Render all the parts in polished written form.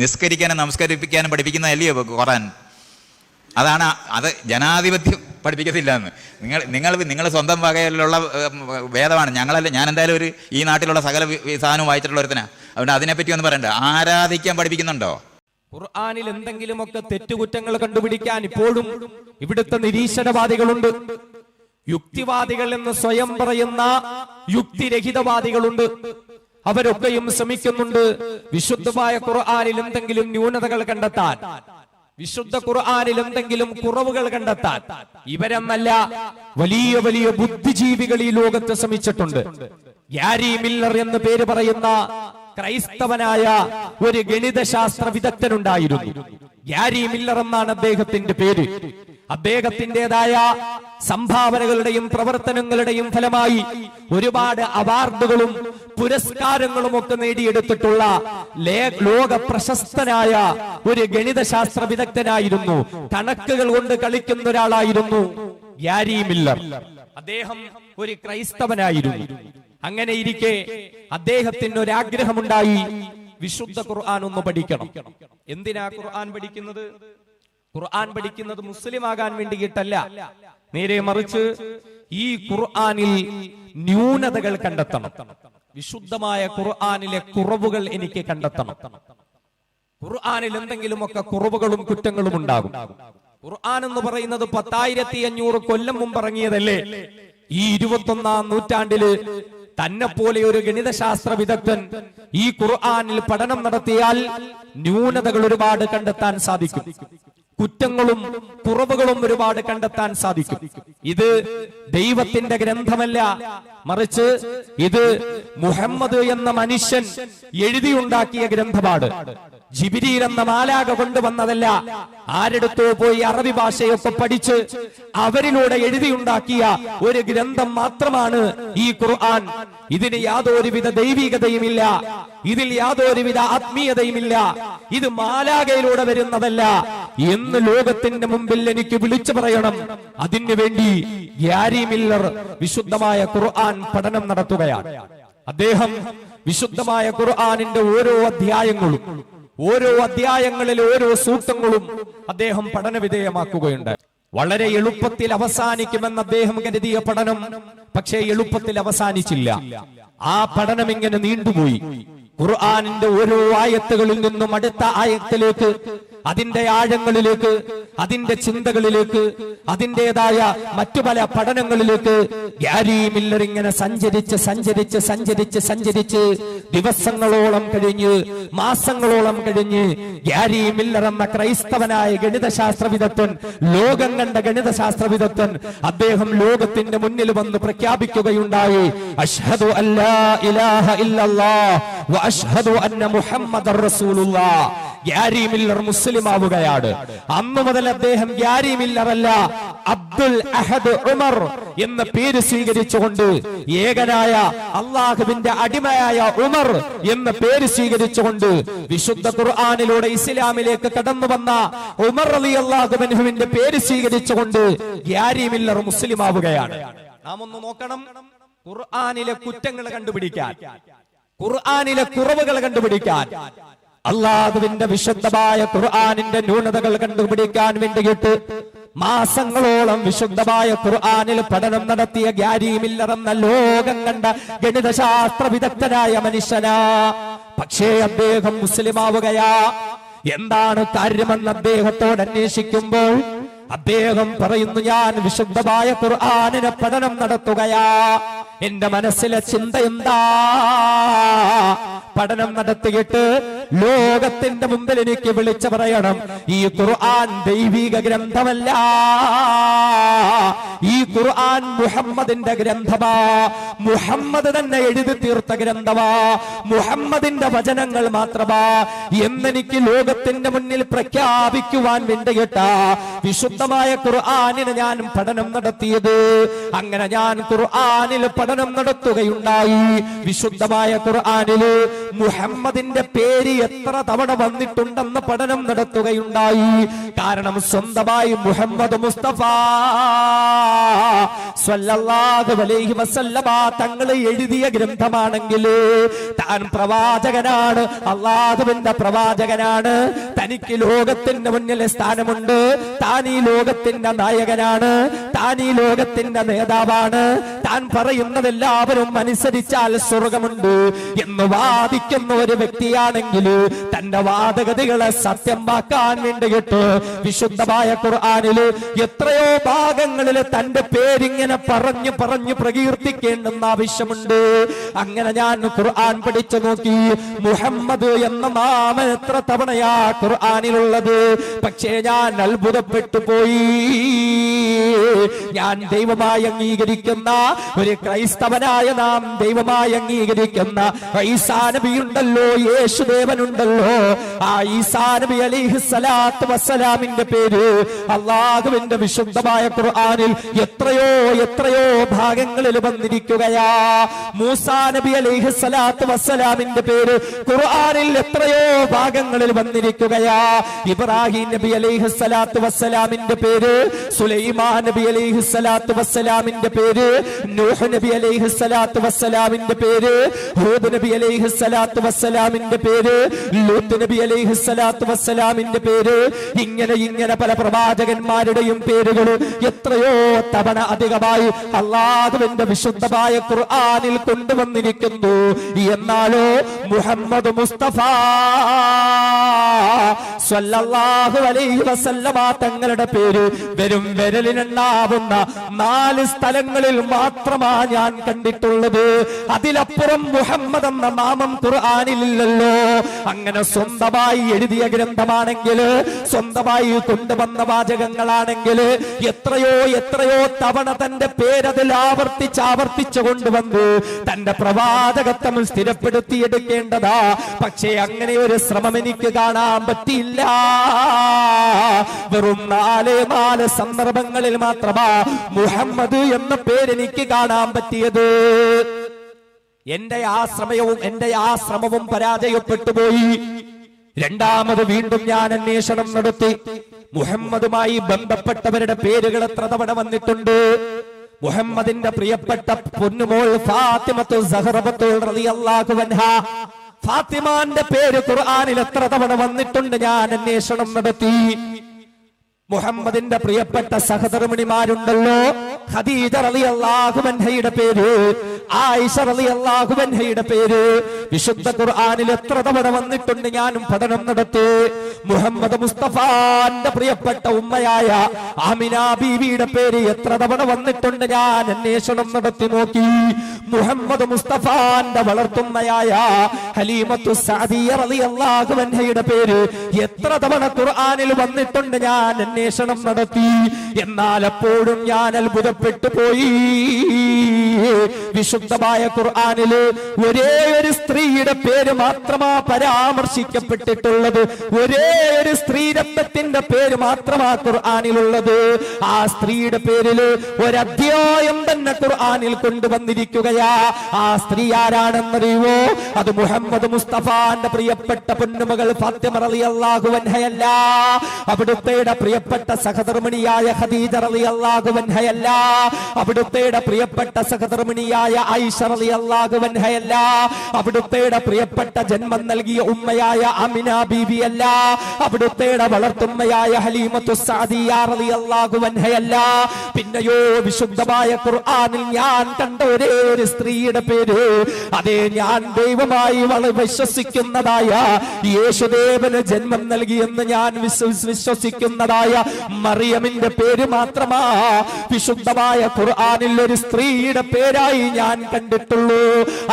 നിസ്കരിക്കാനും നമസ്കരിപ്പിക്കാനും പഠിപ്പിക്കുന്നതല്ലയോ ഖുർആൻ. അതാണ് അത് ജനാധിപത്യം പഠിപ്പിക്കത്തില്ല എന്ന്. നിങ്ങൾ സ്വന്തം വകയിലുള്ള വേദമാണ്. ഞാൻ എന്തായാലും ഈ നാട്ടിലുള്ള സകല സാധനവും വായിച്ചിട്ടുള്ള ഒരുത്തനാണ്. അതുകൊണ്ട് അതിനെപ്പറ്റി ഒന്ന് പറയണ്ട. ആരാധിക്കാൻ പഠിപ്പിക്കുന്നുണ്ടോ? ഖുർആനിൽ എന്തെങ്കിലുമൊക്കെ തെറ്റുകുറ്റങ്ങൾ കണ്ടുപിടിക്കാൻ ഇപ്പോഴും ഇവിടുത്തെ നിരീശ്വരവാദികളുണ്ട്. യുക്തിവാദികൾ എന്ന് സ്വയം പറയുന്ന യുക്തിരഹിതവാദികളുണ്ട്. അവരൊക്കെയും ശ്രമിക്കുന്നുണ്ട് വിശുദ്ധമായ ഖുർആനിൽ എന്തെങ്കിലും ന്യൂനതകൾ കണ്ടെത്താൻ, വിശുദ്ധ ഖുർആനിൽ എന്തെങ്കിലും കുറവുകൾ കണ്ടെത്താൻ. ഇവരെന്നല്ല, വലിയ വലിയ ബുദ്ധിജീവികൾ ഈ ലോകത്ത് ശ്രമിച്ചിട്ടുണ്ട്. ഗ്യാരി മില്ലർ എന്ന് പേര് പറയുന്ന ക്രൈസ്തവനായ ഒരു ഗണിതശാസ്ത്ര വിദഗ്ധനുണ്ടായിരുന്നു. ഗ്യാരി മില്ലർ എന്നാണ് അദ്ദേഹത്തിന്റെ പേര്. അദ്ദേഹത്തിൻ്റെതായ സംഭാവനകളുടെയും പ്രവർത്തനങ്ങളുടെയും ഫലമായി ഒരുപാട് അവാർഡുകളും പുരസ്കാരങ്ങളും ഒക്കെ നേടിയെടുത്തിട്ടുള്ള ലോക പ്രശസ്തനായ ഒരു ഗണിതശാസ്ത്ര വിദഗ്ധനായിരുന്നു. കണക്കുകൾ കൊണ്ട് കളിക്കുന്ന ഒരാളായിരുന്നു ഗ്യാരി മില്ലർ. അദ്ദേഹം ഒരു ക്രൈസ്തവനായിരുന്നു. അങ്ങനെ ഇരിക്കെ അദ്ദേഹത്തിന് ഒരാഗ്രഹമുണ്ടായി, വിശുദ്ധ ഖുർആൻ ഒന്ന് പഠിക്കണം. എന്തിനാ ഖുർആൻ പഠിക്കുന്നത്? ഖുർആൻ പഠിക്കുന്നത് മുസ്ലിം ആകാൻ വേണ്ടിയിട്ടല്ല, നേരെ മറിച്ച് ഈ ഖുർആനിൽ ന്യൂനതകൾ കണ്ടെത്തണം. വിശുദ്ധമായ ഖുർആനിലെ കുറവുകൾ എനിക്ക് കണ്ടെത്തണം. ഖുർആനിൽ എന്തെങ്കിലുമൊക്കെ കുറവുകളും കുറ്റങ്ങളും ഉണ്ടാകും. ഖുർആൻ എന്ന് പറയുന്നത് 10,500 കൊല്ലം മുമ്പ് ഇറങ്ങിയതല്ലേ? ഈ 21ാം നൂറ്റാണ്ടില് തന്നെ പോലെ ഒരു ഗണിതശാസ്ത്ര വിദഗ്ധൻ ഈ ഖുർആനിൽ പഠനം നടത്തിയാൽ ന്യൂനതകൾ ഒരുപാട് കണ്ടെത്താൻ സാധിക്കും. കുറ്റങ്ങളും കുറവുകളും ഒരുപാട് കണ്ടെത്താൻ സാധിക്കും. ഇത് ദൈവത്തിന്റെ ഗ്രന്ഥമല്ല, മറിച്ച് ഇത് മുഹമ്മദ് എന്ന മനുഷ്യൻ എഴുതിയുണ്ടാക്കിയ ഗ്രന്ഥമാണ്. ജിബ്രീൽ എന്ന മാലാഖ കൊണ്ടുവന്നതല്ല. ആരെടുത്തോ പോയി അറബി ഭാഷയൊക്കെ പഠിച്ച് അവരിലൂടെ എഴുതിയുണ്ടാക്കിയ ഒരു ഗ്രന്ഥം മാത്രമാണ് ഈ ഖുർആൻ. ഇതിന് യാതൊരുവിധ ദൈവികതയുമില്ല, ഇതിൽ യാതൊരുവിധ ആത്മീയതയുമില്ല. ഇത് മാലാഖയിലൂടെ വരുന്നതല്ല എന്ന് ലോകത്തിന്റെ മുമ്പിൽ എനിക്ക് വിളിച്ചു പറയണം. അതിനു വേണ്ടി ഗ്യാരി മില്ലർ വിശുദ്ധമായ ഖുർആൻ പഠനം നടത്തുകയാണ്. അദ്ദേഹം വിശുദ്ധമായ ഖുർആനിന്റെ ഓരോ അധ്യായങ്ങളും, ഓരോ അധ്യായങ്ങളിലെ ഓരോ സൂക്തങ്ങളും അദ്ദേഹം പഠന വിധേയമാക്കുകയുണ്ട്. വളരെ എളുപ്പത്തിൽ അവസാനിക്കുമെന്ന് അദ്ദേഹം കരുതിയ പഠനം പക്ഷേ എളുപ്പത്തിൽ അവസാനിച്ചില്ല. ആ പഠനം ഇങ്ങനെ നീണ്ടുപോയി. ഖുർആനിന്റെ ഓരോ ആയത്തുകളിൽ നിന്നും അടുത്ത ആയത്തിലേക്ക്, അതിന്റെ ആഴങ്ങളിലേക്ക്, അതിന്റെ ചിന്തകളിലേക്ക്, അതിൻ്റെതായ മറ്റു പല പഠനങ്ങളിലേക്ക് ഗ്യാരി മില്ലർ ഇങ്ങനെ സഞ്ചരിച്ച് ദിവസങ്ങളോളം കഴിഞ്ഞ്, മാസങ്ങളോളം കഴിഞ്ഞ് ഗ്യാരി മില്ലർ എന്ന ക്രൈസ്തവനായ ഗണിതശാസ്ത്ര വിദഗ്ധൻ, ലോകം കണ്ട ഗണിതശാസ്ത്ര വിദഗ്ധൻ, അദ്ദേഹം ലോകത്തിന്റെ മുന്നിൽ വന്ന് പ്രഖ്യാപിക്കുകയുണ്ടായി, അശ്ഹദു അല്ലാ ഇലാഹ ഇല്ലല്ലാഹ് വ അശ്ഹദു അന്ന മുഹമ്മദർ റസൂലുള്ളാഹ്. ഗ്യാരി മില്ലർ മുസ്ലിം ആവുകയാണ്. അന്നു മുതൽ അദ്ദേഹം ഗ്യാരി മില്ലർ അല്ല, അബ്ദുൽ അഹദ് ഉമർ എന്ന പേര് സ്വീകരിച്ചുകൊണ്ട്, ഏകനായ അള്ളാഹുവിന്റെ അടിമയായ ഉമർ എന്ന പേര് സ്വീകരിച്ചുകൊണ്ട്, വിശുദ്ധ ഖുർആനിലൂടെ ഇസ്ലാമിലേക്ക് കടന്നു വന്ന ഉമർ റളിയല്ലാഹു അൻഹുവിന്റെ പേര് സ്വീകരിച്ചുകൊണ്ട് ഗ്യാരി മില്ലർ മുസ്ലിം ആവുകയാണ്. നാം ഒന്ന് നോക്കണം, ഖുർആനിലെ കുറ്റങ്ങൾ കണ്ടുപിടിക്കാൻ, ഖുർആനിലെ കുറവുകൾ കണ്ടുപിടിക്കാൻ, അള്ളാഹുവിന്റെ വിശുദ്ധമായ ഖുർആനിന്റെ ന്യൂനതകൾ കണ്ടുപിടിക്കാൻ വേണ്ടിയിട്ട് മാസങ്ങളോളം വിശുദ്ധമായ ഖുർആനിൽ പഠനം നടത്തിയ ഗ്യാരി മില്ലർ എന്ന ലോകം കണ്ട ഗണിതശാസ്ത്ര വിദഗ്ധനായ മനുഷ്യനാ. പക്ഷേ അദ്ദേഹം മുസ്ലിമാവുകയാ. എന്താണ് കാര്യമെന്ന് അദ്ദേഹത്തോട് അന്വേഷിക്കുമ്പോൾ അദ്ദേഹം പറയുന്നു, ഞാൻ വിശുദ്ധമായ ഖുർആനിനെ പഠനം നടത്തുകയാ. എന്റെ മനസ്സിലെ ചിന്ത എന്താ? പഠനം നടത്തിയിട്ട് ലോകത്തിന്റെ മുമ്പിൽ എനിക്ക് വിളിച്ചു പറയണം, ഈ ഖുർആൻ ദൈവിക ഗ്രന്ഥമല്ല, ഈ ഖുർആൻ മുഹമ്മദിന്റെ ഗ്രന്ഥമാ, മുഹമ്മദ് തന്നെ എഴുതി തീർത്ത ഗ്രന്ഥമാ, മുഹമ്മദിന്റെ വചനങ്ങൾ മാത്രമാ എന്നെനിക്ക് ലോകത്തിന്റെ മുന്നിൽ പ്രഖ്യാപിക്കുവാൻ വേണ്ടിയിട്ട വിശുദ്ധമായ ഖുർആനിന് ഞാൻ പഠനം നടത്തിയത്. അങ്ങനെ ഞാൻ ഖുർആനിൽ പഠനം നടത്തുകയുണ്ടായി. വിശുദ്ധമായ ഖുർആനില് മുഹമ്മദിന്റെ പേര് എത്ര തവണ വന്നിട്ടുണ്ടെന്ന് പഠനം നടത്തുകയുണ്ടായി. കാരണം സ്വന്തമായി മുഹമ്മദ് മുസ്തഫ സ്വല്ലല്ലാഹു അലൈഹി വസല്ലമ തങ്ങൾ എഴുതിയ ഗ്രന്ഥമാണെങ്കിൽ താൻ പ്രവാചകനാണ്, അല്ലാഹുവിന്റെ പ്രവാചകനാണ്, തനിക്ക് ലോകത്തിന്റെ മുന്നിൽ സ്ഥാനമുണ്ട്, താൻ ഈ ലോകത്തിന്റെ നായകനാണ്, താൻ ഈ ലോകത്തിന്റെ നേതാവാണ്, താൻ പറയുന്നതെല്ലാവരും അനുസരിച്ചാൽ സ്വർഗമുണ്ട് എന്ന് വാദിക്കുന്ന ഒരു വ്യക്തിയാണെങ്കിൽ തന്റെ വാദഗതികളെ സത്യമാക്കാൻ വേണ്ടിയിട്ട് വിശുദ്ധമായ ഖുർആനില് എത്രയോ ഭാഗങ്ങളിൽ തന്റെ പേരിങ്ങനെ പറഞ്ഞു പറഞ്ഞു പ്രകീർത്തിക്കേണ്ടെന്ന് ആവശ്യമുണ്ട്. അങ്ങനെ ഞാൻ ഖുർആൻ പഠിച്ചു നോക്കി. മുഹമ്മദ് എന്ന നാമം എത്ര തവണയാ ഖുർആനിലുള്ളത്? പക്ഷേ ഞാൻ അത്ഭുതപ്പെട്ടു പോയി. ഞാൻ ദൈവമായി അംഗീകരിക്കുന്ന ഒരു ക്രൈസ്തവനായ നാം ദൈവമായി അംഗീകരിക്കുന്ന ഈസാ നബി ഉണ്ടല്ലോ, യേശുദേവനുണ്ടല്ലോ, ആ ഈസാ നബി അലൈഹിസ്സലാത്തു വസ്സലാമിന്റെ പേര് അല്ലാഹുവിന്റെ വിശുദ്ധമായ ഖുർആനിൽ എത്രയോ എത്രയോ ഭാഗങ്ങളിൽ വന്നിരിക്കുകയാ. മൂസാ നബി അലൈഹിസ്സലാത്തു വസ്സലാമിന്റെ പേര് ഖുർആനിൽ എത്രയോ ഭാഗങ്ങളിൽ വന്നിരിക്കുകയാ. ഇബ്രാഹിം നബി അലൈഹിസ്സലാത്തു വസ്സലാമിന്റെ പേര്, സുലൈമാൻ നബി അലൈഹിസ്സലാത്തു വസ്സലാമിന്റെ പേര്, നൂഹ് നബി അലൈഹിസ്സലാത്തു വസ്സലാമിന്റെ പേര്, ഹൂദ് നബി അലൈഹിസ്സലാത്തു വസ്സലാമിന്റെ പേര്, ലൂത്ത് നബി അലൈഹിസ്സലാത്തു വസ്സലാമിന്റെ പേര്, ഇങ്ങനെ ഇങ്ങനെ പല പ്രവാചകന്മാരുടെയും പേരുകൾ എത്രയോ തവണ അധികമായി അല്ലാഹുവിന്റെ വിശുദ്ധമായ ഖുർആനിൽ കൊണ്ടുവന്നിരിക്കുന്നു. എന്നാലോ മുഹമ്മദ് മുസ്തഫ സ്വല്ലല്ലാഹു അലൈഹി വസല്ലമ തങ്ങളുടെ പേര് വെറും വിരലിനെണ്ണാവുന്ന 4 സ്ഥലങ്ങളിൽ മാത്രമാ ഞാൻ കണ്ടിട്ടുള്ളത്. അതിലപ്പുറം മുഹമ്മദ് എന്ന നാമം ഖുർആനിലില്ലല്ലോ. അങ്ങനെ സ്വന്തമായി എഴുതിയ ഗ്രന്ഥമാണെങ്കിൽ, സ്വന്തമായി കൊണ്ടുവന്ന വാചകങ്ങളാണെങ്കിൽ എത്രയോ എത്രയോ തവണ തന്റെ പേരതിൽ ആവർത്തിച്ച് കൊണ്ടുവന്നു തന്റെ പ്രവാചകത്വം സ്ഥിരപ്പെടുത്തിയെടുക്കേണ്ടതാ. പക്ഷേ അങ്ങനെ ഒരു ശ്രമം എനിക്ക് കാണാൻ പറ്റിയില്ല. വെറും 4 സന്ദർഭങ്ങളിൽ മാത്രമാ മുഹമ്മദ് എന്ന പേരെനിക്ക് കാണാൻ പറ്റിയത്. എന്റെ ആ ശ്രമവും പരാജയപ്പെട്ടു പോയി. രണ്ടാമത് വീണ്ടും ഞാൻ അന്വേഷണം നടത്തി. മുഹമ്മദുമായി ബന്ധപ്പെട്ടവരുടെ പേരുകൾ എത്ര തവണ വന്നിട്ടുണ്ട്? മുഹമ്മദിന്റെ പ്രിയപ്പെട്ട പൊന്നുമോൾ ഫാത്തിമത്തു സഹറബത്തുൽ റളിയല്ലാഹു അൻഹാ, ഫാത്തിമാന്റെ പേര് ഖുർആനിൽ എത്ര തവണ വന്നിട്ടുണ്ട്? ഞാൻ അന്വേഷണം നടത്തി. മുഹമ്മദിന്റെ പ്രിയപ്പെട്ട സഹധർമ്മിണിമാരുണ്ടല്ലോ, ഖദീജ റളിയല്ലാഹു അൻഹയുടെ പേര്, ആയിഷ റളിയല്ലാഹു അൻഹയുടെ പേര് വിശുദ്ധ ഖുർആനിൽ എത്ര തവണ വന്നിട്ടുണ്ട്? ഞാനും പഠനം നടത്തി. മുഹമ്മദ് മുസ്തഫാന്റെ പ്രിയപ്പെട്ട ഉമ്മയായ ആമിന ബീവിയുടെ പേര് എത്ര തവണ വന്നിട്ടുണ്ട്? ഞാൻ അന്വേഷണം നടത്തി നോക്കി. മുഹമ്മദ് മുസ്തഫാന്റെ വളർത്തുമ്മയായ ഹലീമത്തു സഅദിയ റളിയല്ലാഹു അൻഹയുടെ പേര് എത്ര തവണ ഖുർആനിൽ വന്നിട്ടുണ്ട്? ഞാൻ അന്വേഷണം നടത്തി. എന്നാൽ അപ്പോഴും ഞാൻ അത്ഭുതപ്പെട്ടു പോയി. വിശുദ്ധമായ ഖുർആനില് ഒരേ ഒരു സ്ത്രീയുടെ പേര് മാത്രമാ പരാമർശിക്കപ്പെട്ടിട്ടുള്ളത്. ഒരേ ഒരു സ്ത്രീരത്നത്തിന്റെ പേര് മാത്രമാ ഖുർആനിലുള്ളത്. ആ സ്ത്രീയുടെ പേരില് ഒരധ്യായം തന്നെ ഖുർആനിൽ കൊണ്ടുവന്നിരിക്കുകയാ. ആ സ്ത്രീ ആരാണെന്നറിയുവോ? അത് മുഹമ്മദ് മുസ്തഫാന്റെ പ്രിയപ്പെട്ട പൊന്നുമകൾ ഫാത്തിമ റളിയല്ലാഹു അൻഹയല്ല. അവിടുത്തെ പ്രിയപ്പെട്ട സഹധർമ്മിണിയായ ഖദീജ റളിയല്ലാഹു അൻഹയല്ല. അവിടുത്തെ പ്രിയപ്പെട്ട സഹധർമ്മിണിയായ ആയിഷ റളിയല്ലാഹു അൻഹയല്ല. അവിടുത്തെ പ്രിയപ്പെട്ട ജന്മം നൽകിയ ഉമ്മയായ ആമിന ബീവിയല്ല. അവിടുത്തെ വളർത്തുമ്മയായ ഹലീമത്തു സഅദിയ റളിയല്ലാഹു അൻഹയല്ല. പിന്നെയോ വിശുദ്ധമായ ഖുർആനിൽ ഞാൻ കണ്ട ഒരേ ഒരു സ്ത്രീയുടെ പേര്, അതേ ഞാൻ ദൈവമായി വിശ്വസിക്കുന്നതായ യേശുദേവന് ജന്മം നൽകിയെന്ന് ഞാൻ വിശ്വസിക്കുന്നതായ മറിയമിന്റെ പേര് മാത്രമാ വിശുദ്ധമായ ഖുർആനിൽ ഒരു സ്ത്രീയുടെ പേരായി ഞാൻ കണ്ടിട്ടുള്ളൂ.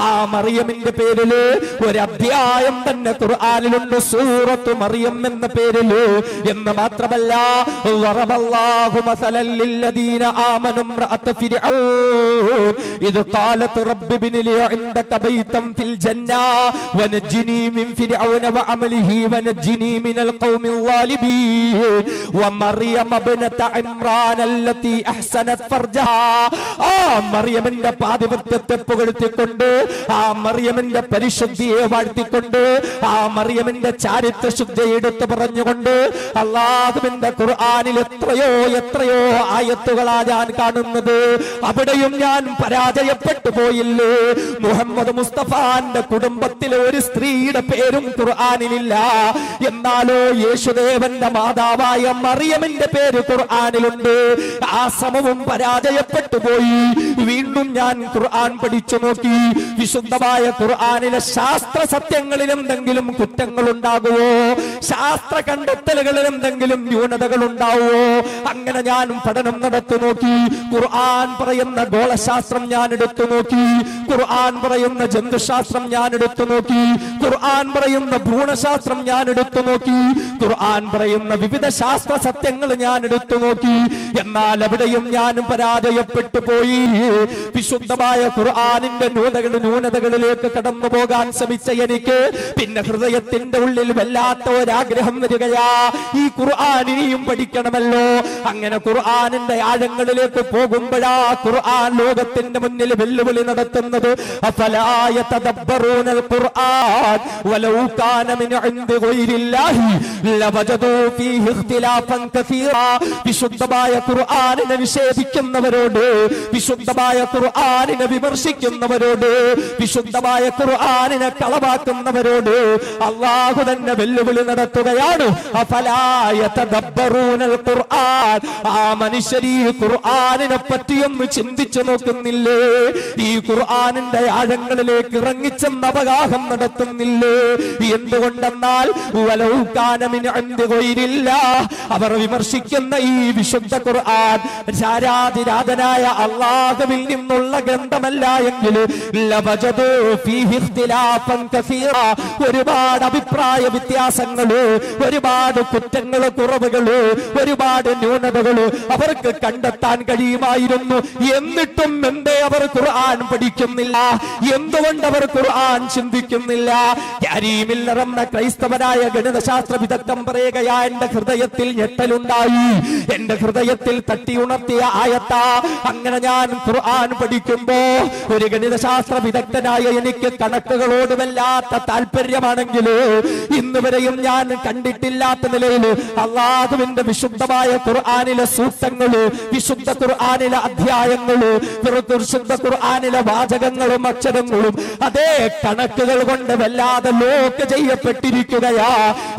ആ മറിയമിന്റെ പേരില് ഒരു അധ്യായം തന്നെ ഖുർആനിലുണ്ട്, സൂറത്തു മറിയം എന്ന പേരില്. എന്ന് മാത്രമല്ല, വറബല്ലാഹു മസലൻ ലില്ലദീന ആമനു ഇംറഅത ഫിർഔൻ ഇദ് ഖാലത് റബ്ബി ഇബ്നി ലി ഇൻദക ബൈതൻ ഫിൽ ജന്ന വനജ്നി മിൻ ഫിർഔന വഅമലിഹി വനജ്നി മിനൽ ഖൗമിൽ ളാലിബീൻ വമറിയം ഇബ്നത ഇംറാൻ അല്ലതി അഹ്സനത് ഫർജഹാ. ആ മറിയമിന്റെ പാതിവത്യ മാണിക്യത്തെ പുകഴ്ത്തിക്കൊണ്ട്, ആ മറിയമിന്റെ പരിശുദ്ധിയെ വാഴ്ത്തിക്കൊണ്ട്, ആ മറിയമിന്റെ ചാരിത്ര ശുദ്ധി എടുത്തു പറഞ്ഞുകൊണ്ട് അല്ലാഹുവിന്റെ ഖുർആനിൽ എത്രയോ ആയത്തുകളാ ഞാൻ കാണുന്നത്. അവിടെയും ഞാൻ പരാജയപ്പെട്ടു പോയില്ലേ? മുഹമ്മദ് മുസ്തഫാന്റെ കുടുംബത്തിലെ ഒരു സ്ത്രീയുടെ പേരും ഖുർആനിലില്ല. എന്നാലോ യേശുദേവന്റെ മാതാവായ മറിയമിന്റെ പേര് ഖുർആനിലുണ്ട്. ആ സമവും പരാജയപ്പെട്ടു പോയി. വീണ്ടും ഞാൻ ഖുർആൻ പഠിച്ചു നോക്കി. വിശുദ്ധമായ ഖുർആനിലെ ശാസ്ത്ര സത്യങ്ങളിൽ എന്തെങ്കിലും കുറ്റങ്ങൾ ഉണ്ടാകുമോ? ശാസ്ത്ര കണ്ടെത്തലുകളിൽ എന്തെങ്കിലും ന്യൂനതകൾ ഉണ്ടാവുമോ? അങ്ങനെ ഞാൻ പഠനം നടത്തി നോക്കി. ഖുർആൻ പറയുന്ന ഗോളശാസ്ത്രം ഞാൻ എടുത്തു നോക്കി. ഖുർആൻ പറയുന്ന ജന്തുശാസ്ത്രം ഞാൻ എടുത്തു നോക്കി. ഖുർആൻ പറയുന്ന ഭ്രൂണശാസ്ത്രം ഞാൻ എടുത്തു നോക്കി. ഖുർആൻ പറയുന്ന വിവിധ ശാസ്ത്ര സത്യങ്ങൾ ഞാൻ എടുത്തു നോക്കി. എന്നാൽ എവിടെയും ഞാൻ പരാജയപ്പെട്ടു പോയി. വിശുദ്ധമായ ഖുർആനിന്റെ ന്യൂനതകളിലേക്ക് കടന്നു പോകാൻ ശ്രമിച്ച എനിക്ക് പിന്നെ ഹൃദയത്തിന്റെ ഉള്ളിൽ വല്ലാത്ത ഒരാഗ്രഹം വരികയാ. ഈ ഖുർആൻ ഇനിയും പഠിക്കണമല്ലോ. അങ്ങനെ ഖുർആനിന്റെ ആഴങ്ങളിലേക്ക് പോകുമ്പോഴാ ഖുർആൻ ലോകത്തിന്റെ മുന്നിൽ വെല്ലുവിളി നടത്തുന്നത്. അഫലാ യതദബ്ബറൂനൽ ഖുർആൻ വലൗ കാന മിൻ ഇൻദി ഗൈരില്ലാഹി ലവജദൂ ഫീഹി ഇഖ്തിലാഫൻ കസീറാ. വിശുദ്ധമായ ഖുർആനിനെ നിഷേധിക്കുന്നവരോട്, വിശുദ്ധമായ ഖുർആനിനെ വിമർശിക്കുന്നവരോട്, വിശുദ്ധമായ ഖുർആനിനെ കളവാക്കുന്നവരോട് അല്ലാഹു തന്നെ വെല്ലുവിളി നടത്തുകയാണ്. അഫലാ യതദബ്ബറൂനൽ ഖുർആൻ. ആ മനുഷ്യരീ ഖുർആനിനെ പറ്റിയൊന്ന് ചിന്തിച്ചു നോക്കുന്നില്ലേ? ഈ ഖുർആനിന്റെ ആഴങ്ങളിലേക്ക് ഇറങ്ങിച്ചെന്ന് അവഗാഹം നടത്തുന്നില്ലേ? എന്തുകൊണ്ടെന്നാൽ വലൗ കാന മിൻ ഇൻദി ഗൈരില്ലാഹ്, അവർ വിമർശിക്കുന്ന ഈ വിശുദ്ധ ഖുർആൻ രാരാതിരാതനായ അല്ലാഹുവിൽ നിന്നുള്ള ഗ്രന്ഥമല്ല എങ്കിൽ ലവജദൂ ഫീഹി ഇഖ്തിലാഫൻ കസീറാ, ഒരുപാട് അഭിപ്രായ വ്യത്യാസങ്ങള്, ഒരുപാട് കുറ്റങ്ങള്, കുറവുകള്, ഒരുപാട് ന്യൂനതകള് അവർക്ക് കണ്ടെത്താൻ കഴിയുമായിരുന്നു. എന്നിട്ടും എന്തേ അവർ ഖുർആൻ പഠിക്കുന്നില്ല? എന്തുകൊണ്ട് അവർ ഖുർആൻ ചിന്തിക്കുന്നില്ല? ഗ്യാരി മില്ലർ എന്ന ക്രൈസ്തവനായ ഗണിതശാസ്ത്ര വിദഗ്ധൻ പറയുകയാ, എന്റെ ഹൃദയത്തിൽ ഞെട്ടലുണ്ടായി. എന്റെ ഹൃദയത്തിൽ തട്ടിയുണർത്തിയ ആയത്താ. അങ്ങനെ ഞാൻ ഖുർആൻ പഠിക്കുമ്പോ ഒരു ഗണിതശാസ്ത്ര വിദഗ്ധനായ എനിക്ക് കണക്കുകളോട് വല്ലാത്ത താല്പര്യമാണെങ്കിൽ ഇന്നുവരെയും ഞാൻ കണ്ടിട്ടില്ലാത്ത നിലയിൽ അല്ലാഹുവിന്റെ വിശുദ്ധമായ ഖുർആനിലെ സൂക്തങ്ങള്, വിശുദ്ധ ഖുർആനിലെ അധ്യായങ്ങള്, വിശുദ്ധ ഖുർആനിലെ വാചകങ്ങളും അക്ഷരങ്ങളും അതേ കണക്കുകൾ കൊണ്ട് വല്ലാതെ ലോക്ക് ചെയ്യപ്പെട്ടിരിക്കുകയാ.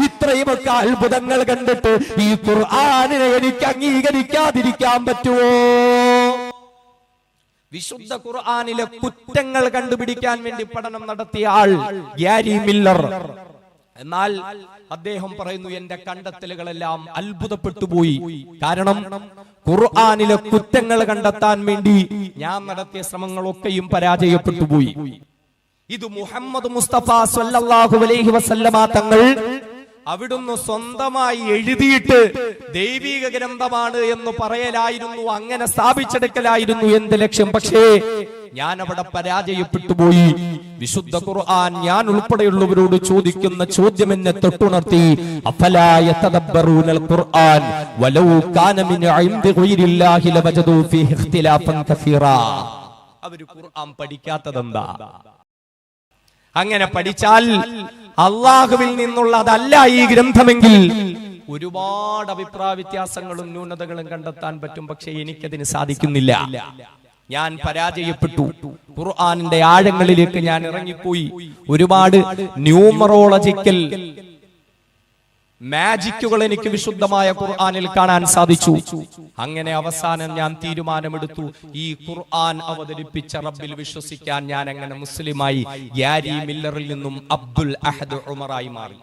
ഇത്രയുമൊക്കെ അത്ഭുതങ്ങൾ കണ്ടിട്ട് ഈ ഖുർആനിനെ എനിക്ക് അംഗീകരിക്കാതിരിക്കാൻ പറ്റുമോ? വിശുദ്ധ ഖുർആനിലെ കുറ്റങ്ങൾ കണ്ടുപിടിക്കാൻ വേണ്ടി പഠനം നടത്തിയ ആൾ ഗ്യാരി മില്ലർ. എന്നാൽ അദ്ദേഹം പറയുന്നു, എന്റെ കണ്ടെത്തലുകളെല്ലാം അത്ഭുതപ്പെട്ടു പോയി. കാരണം ഖുർആനിലെ കുറ്റങ്ങൾ കണ്ടെത്താൻ വേണ്ടി ഞാൻ നടത്തിയ ശ്രമങ്ങളൊക്കെയും പരാജയപ്പെട്ടു പോയി. ഇത് മുഹമ്മദ് മുസ്തഫ സ്വല്ലല്ലാഹു അലൈഹി വസല്ലമ തങ്ങൾ അവിടുന്ന് സ്വന്തമായി എഴുതിയിട്ട് ദൈവിക ഗ്രന്ഥമാണ് എന്ന് പറയലായിരുന്നു, അങ്ങനെ സ്ഥാപിച്ചെടുക്കലായിരുന്നു എന്റെ ലക്ഷ്യം. പക്ഷേ ഞാൻ അവിടെ പരാജയപ്പെട്ടു പോയി. വിശുദ്ധ ഖുർആൻ ഞാൻ ഉൾപ്പെടെയുള്ളവരോട് ചോദിക്കുന്ന ചോദ്യം എന്നെ തൊട്ടുണർത്തി. അഫലാ യതദബ്ബറൂനൽ ഖുർആൻ വലൗ കാന മിൻ ഇൻദി ഗൈരില്ലാഹി ലവജദൂ ഫീഹി ഇഖ്തിലാഫൻ കസീറാ. അവർ ഖുർആൻ പഠിക്കാത്തതെന്താ? അങ്ങനെ പഠിച്ചാൽ അള്ളാഹുവിൽ നിന്നുള്ളതല്ല ഈ ഗ്രന്ഥമെങ്കിൽ ഒരുപാട് അഭിപ്രായ വ്യത്യാസങ്ങളും ന്യൂനതകളും കണ്ടെത്താൻ പറ്റും. പക്ഷെ എനിക്കതിന് സാധിക്കുന്നില്ല. ഞാൻ പരാജയപ്പെട്ടു. ഖുർആനിന്റെ ആഴങ്ങളിലേക്ക് ഞാൻ ഇറങ്ങിപ്പോയി. ഒരുപാട് ന്യൂമറോളജിക്കൽ മാജിക്കുകൾ എനിക്ക് വിശുദ്ധമായ ഖുർആനിൽ കാണാൻ സാധിച്ചു. അങ്ങനെ അവസാനം ഞാൻ തീരുമാനമെടുത്തു, ഈ ഖുർആൻ അവതരിപ്പിച്ച റബ്ബിൽ വിശ്വസിക്കാൻ ഞാൻ അങ്ങനെ മുസ്ലിമായി ഗ്യാരി മില്ലറിൽ നിന്നും അബ്ദുൽ അഹദ് ഉമറായി മാറി.